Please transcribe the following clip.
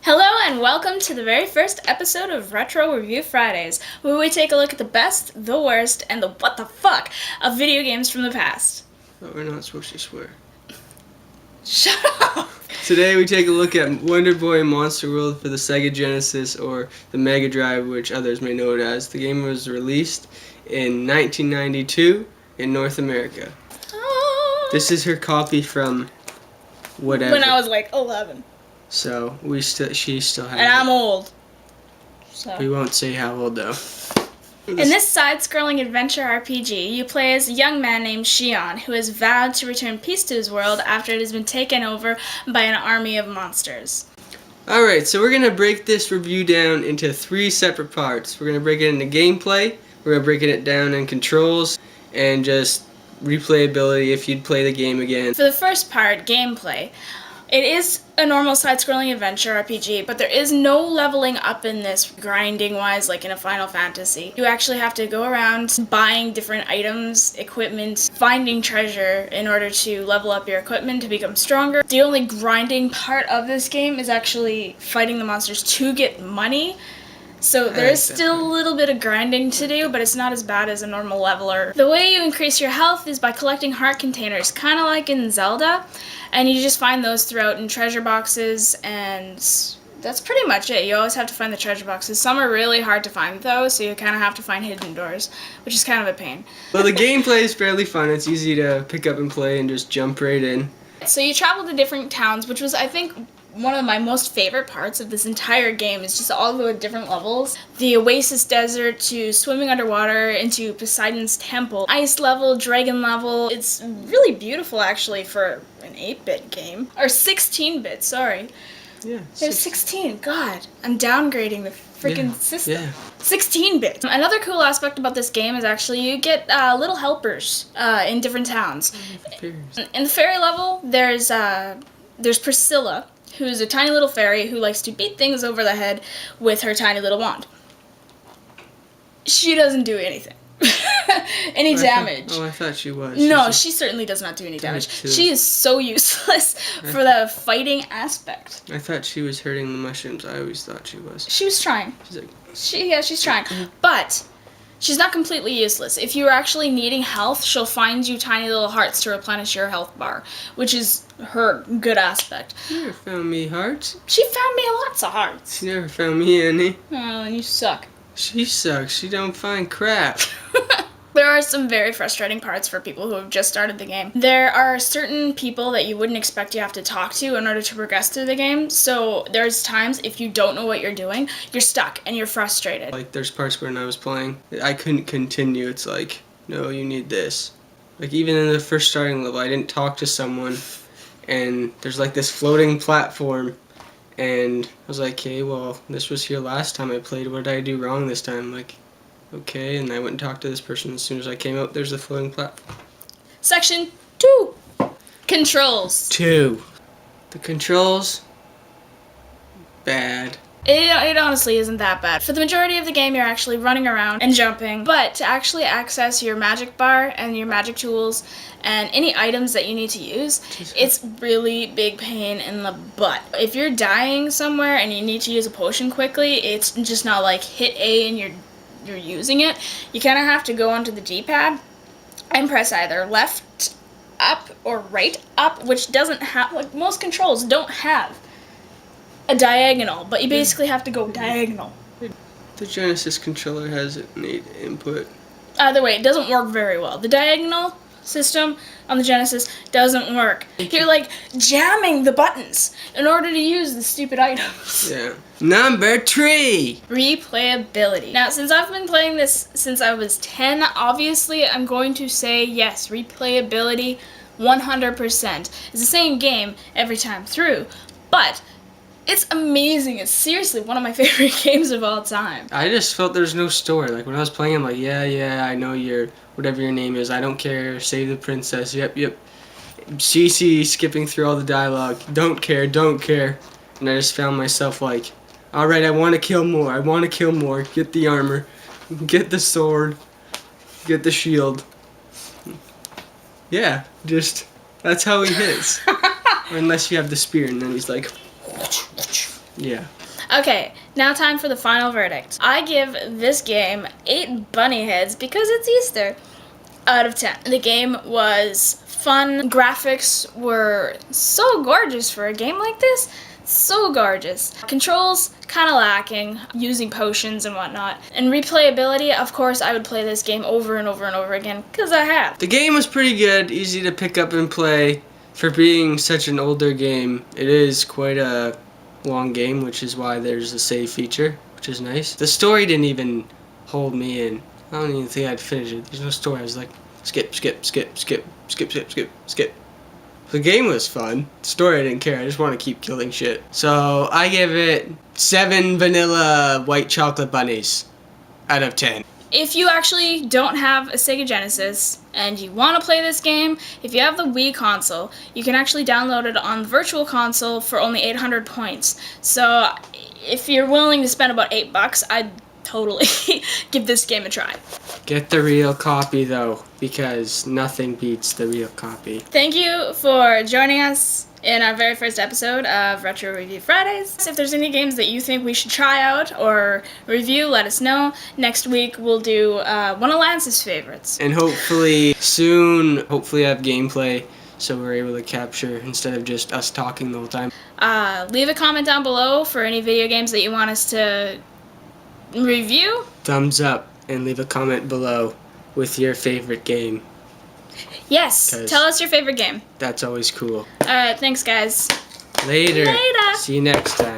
Hello and welcome to the very first episode of Retro Review Fridays, where we take a look at the best, the worst, and the what the fuck of video games from the past. But we're not supposed to swear. Shut up! Today we take a look at Wonder Boy Monster World for the Sega Genesis, or the Mega Drive, which others may know it as. The game was released in 1992 in North America. Oh. This is her copy from whatever. When I was like 11. So she still has And I'm old. So. We won't say how old though. In this side-scrolling adventure RPG, you play as a young man named Shion, who has vowed to return peace to his world after it has been taken over by an army of monsters. Alright, so we're going to break this review down into 3 separate parts. We're going to break it into gameplay, we're going to break it down in controls, and just replayability if you'd play the game again. For the first part, gameplay, it is a normal side-scrolling adventure RPG, but there is no leveling up in this grinding-wise like in a Final Fantasy. You actually have to go around buying different items, equipment, finding treasure in order to level up your equipment to become stronger. The only grinding part of this game is actually fighting the monsters to get money. So there is still a little bit of grinding to do, but it's not as bad as a normal leveler. The way you increase your health is by collecting heart containers, kind of like in Zelda, and you just find those throughout in treasure boxes, and that's pretty much it. You always have to find the treasure boxes. Some are really hard to find though, so you kind of have to find hidden doors, which is kind of a pain. Well, the gameplay is fairly fun. It's easy to pick up and play and just jump right in. So you travel to different towns, which was, I think, one of my most favorite parts of this entire game is just all the different levels. The Oasis Desert to swimming underwater into Poseidon's Temple. Ice level, dragon level. It's really beautiful actually for an 8-bit game. Or 16-bit, sorry. Yeah. There's 16. God, I'm downgrading the freaking system. Yeah. 16-bit. Another cool aspect about this game is actually you get little helpers in different towns. In the fairy level, there's Priscilla, who's a tiny little fairy who likes to beat things over the head with her tiny little wand. She doesn't do anything. Any damage. I thought she was. No, she certainly does not do any damage. She is so useless for the fighting aspect. I thought she was hurting the mushrooms. I always thought she was. She was trying. She's like... she's trying. But she's not completely useless. If you're actually needing health, she'll find you tiny little hearts to replenish your health bar, which is her good aspect. She never found me hearts. She found me lots of hearts. She never found me any. Oh, you suck. She sucks. She don't find crap. There are some very frustrating parts for people who have just started the game. There are certain people that you wouldn't expect you have to talk to in order to progress through the game, so there's times if you don't know what you're doing, you're stuck and you're frustrated. Like, there's parts when I was playing, I couldn't continue. It's like, no, you need this. Like, even in the first starting level, I didn't talk to someone, and there's like this floating platform, and I was like, okay, well, this was here last time I played. What did I do wrong this time? Like, okay, and I went and talked to this person. As soon as I came out, there's the floating platform. Section 2. Controls. 2. The controls, bad. It honestly isn't that bad. For the majority of the game, you're actually running around and jumping, but to actually access your magic bar and your magic tools and any items that you need to use, it's really big pain in the butt. If you're dying somewhere and you need to use a potion quickly, it's just not like hit A and you're using it. You kind of have to go onto the D-pad and press either left up or right up, which doesn't have, like most controls don't have a diagonal, but you basically have to go diagonal. The Genesis controller has an 8 input. Either way, it doesn't work very well. The diagonal system on the Genesis doesn't work. You're like jamming the buttons in order to use the stupid items. Yeah. Number 3! Replayability. Now, since I've been playing this since I was 10, obviously I'm going to say yes, replayability 100%. It's the same game every time through, but it's amazing. It's seriously one of my favorite games of all time. I just felt there's no story. Like, when I was playing, I'm like, yeah, I know whatever your name is. I don't care. Save the princess. Yep. CC skipping through all the dialogue. Don't care. And I just found myself like, alright, I want to kill more. Get the armor. Get the sword. Get the shield. Yeah, just, that's how he hits. Unless you have the spear, and then he's like... Yeah. Okay, now time for the final verdict. I give this game 8 bunny heads because it's Easter out of 10. The game was fun. Graphics were so gorgeous for a game like this. So gorgeous. Controls kind of lacking, using potions and whatnot. And replayability, of course, I would play this game over and over and over again because I have. The game was pretty good, easy to pick up and play. For being such an older game, it is quite a long game, which is why there's a save feature, which is nice. The story didn't even hold me in. I don't even think I'd finish it. There's no story. I was like, skip, skip, skip, skip, skip, skip, skip, skip. The game was fun. The story I didn't care. I just want to keep killing shit. So I give it 7 vanilla white chocolate bunnies out of 10. If you actually don't have a Sega Genesis and you want to play this game, if you have the Wii console, you can actually download it on the Virtual Console for only 800 points. So if you're willing to spend about $8, I'd totally give this game a try. Get the real copy though, because nothing beats the real copy. Thank you for joining us in our very first episode of Retro Review Fridays. If there's any games that you think we should try out or review, let us know. Next week we'll do one of Lance's favorites. And hopefully soon, hopefully have gameplay so we're able to capture instead of just us talking the whole time. Leave a comment down below for any video games that you want us to review. Thumbs up and leave a comment below with your favorite game. Yes, tell us your favorite game. That's always cool. Alright, thanks guys. Later. Later. See you next time.